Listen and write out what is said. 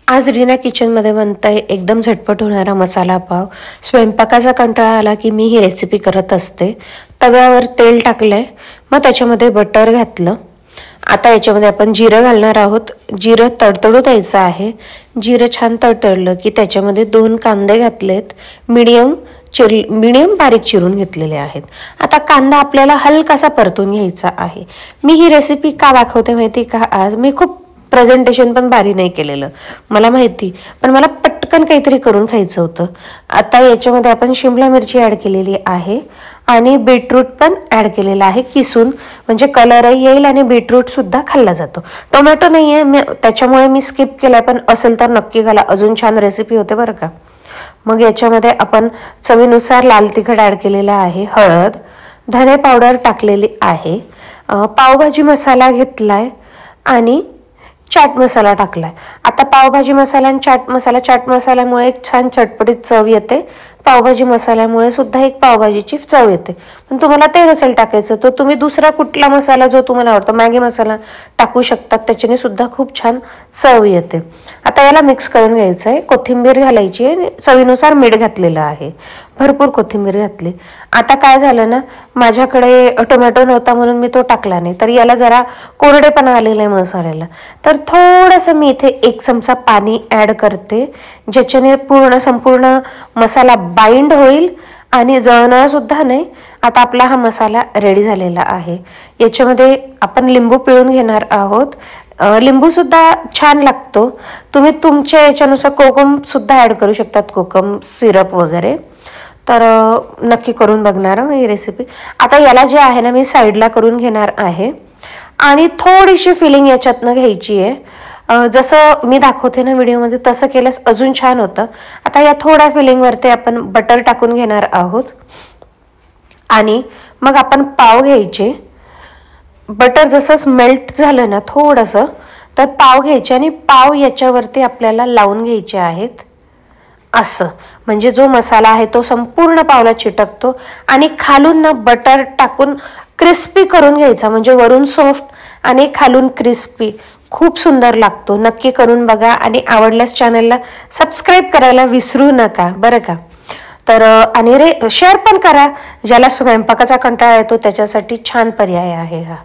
आज रीना किचनमध्ये बनतंय एकदम झटपट होणारा मसाला पाव। स्वयंपाकाचा कंटाळा आला की मी ही रेसिपी करत असते। तव्यावर तेल टाकलंय, मग त्याच्यामध्ये बटर घातलं। आता याच्यामध्ये आपण जिरं घालणार आहोत। जिरं तडतडू द्यायचं आहे। जिरं छान तडतडलं की त्याच्यामध्ये 2 कांदे घातलेत, मीडियम बारीक चिरून घेतलेले आहेत। आता कांदा आपल्याला हलकासा परतून घ्यायचा आहे। मी ही रेसिपी का दाखवते माहिती का? आज मी खूप प्रेझेंटेशन पण भारी नाही केलेलं, मला माहिती, पण मला पटकन काहीतरी करून खायचं होतं। आता याच्यामध्ये आपण शिमला मिरची ॲड केलेली आहे आणि बीटरूट पण ॲड केलेला आहे किसून, म्हणजे कलरही येईल आणि बीटरूट सुद्धा खाल्ला जातो। टोमॅटो नाही आहे त्याच्यामुळे मी स्किप केलाय, पण असेल तर नक्की घाला, अजून छान रेसिपी होते बरं का। मग याच्यामध्ये आपण चवीनुसार लाल तिखट ॲड केलेला आहे, हळद, धने पावडर टाकलेली आहे, पावभाजी मसाला घेतलाय आणि चाट मसाला टाकलाय। आता पावभाजी मसाला आणि चाट मसाल्यामुळे एक छान चटपटीत चव येते। पावभाजी मसाल्यामुळे सुद्धा एक पावभाजीची चव येते। पण तुम्हाला ते नसेल टाकायचं तर तुम्ही दुसरा कुठला मसाला जो तुम्हाला आवडतो, मॅगी मसाला टाकू शकतात, त्याच्याने सुद्धा खूप छान चव येते। आता याला मिक्स करून घ्यायचं आहे। कोथिंबीर घालायची आहे, चवीनुसार मीठ घातलेलं आहे, भरपूर कोथिंबीर घातली। आता काय झालं ना, माझ्याकडे टोमॅटो नव्हता म्हणून मी तो टाकला नाही, तर याला जरा कोरडेपणा आलेला आहे मसाल्याला, तर थोडंसं मी इथे 1 चमचा पाणी ॲड करते, ज्याच्याने संपूर्ण मसाला बाइंड होईल आणि जळणार सुद्धा नाही। आता आपला हा मसाला रेडी झालेला आहे। याच्यामध्ये आपण लिंबू पिळून घेणार आहोत। लिंबू सुद्धा छान लागतो, तुम्ही तुमच्या याच्यानुसार कोकम सुद्धा ॲड करू शकतात, कोकम सिरप वगैरे, तर नक्की करून बघणार ही रेसिपी। आता याला जे आहे ना, मी साईडला करून घेणार आहे आणि थोडीशी फिलिंग याच्यातनं घ्यायची आहे। जसं मी दाखवते ना व्हिडिओमध्ये तसं केल्यास अजून छान होतं। आता या थोड्या फिलिंगवरती आपण बटर टाकून घेणार आहोत आणि मग आपण पाव घ्यायचे। बटर जसं मेल्ट झालं ना थोडंसं, तर पाव घ्यायचे आणि पाव याच्यावरती आपल्याला लावून घ्यायचे आहेत असं, म्हणजे जो मसाला आहे तो संपूर्ण पावला चिटकतो आणि खालून ना बटर टाकून क्रिस्पी करून घ्यायचा, म्हणजे वरून सॉफ्ट आणि खालून क्रिस्पी, खूप सुंदर लागतो। नक्की करून बघा आणि आवडल्यास चॅनलला सबस्क्राईब करायला विसरू नका बरं का। तर आणि शेअर पण करा, ज्याला स्वयंपाकाचा कंटाळा येतो त्याच्यासाठी छान पर्याय आहे हा।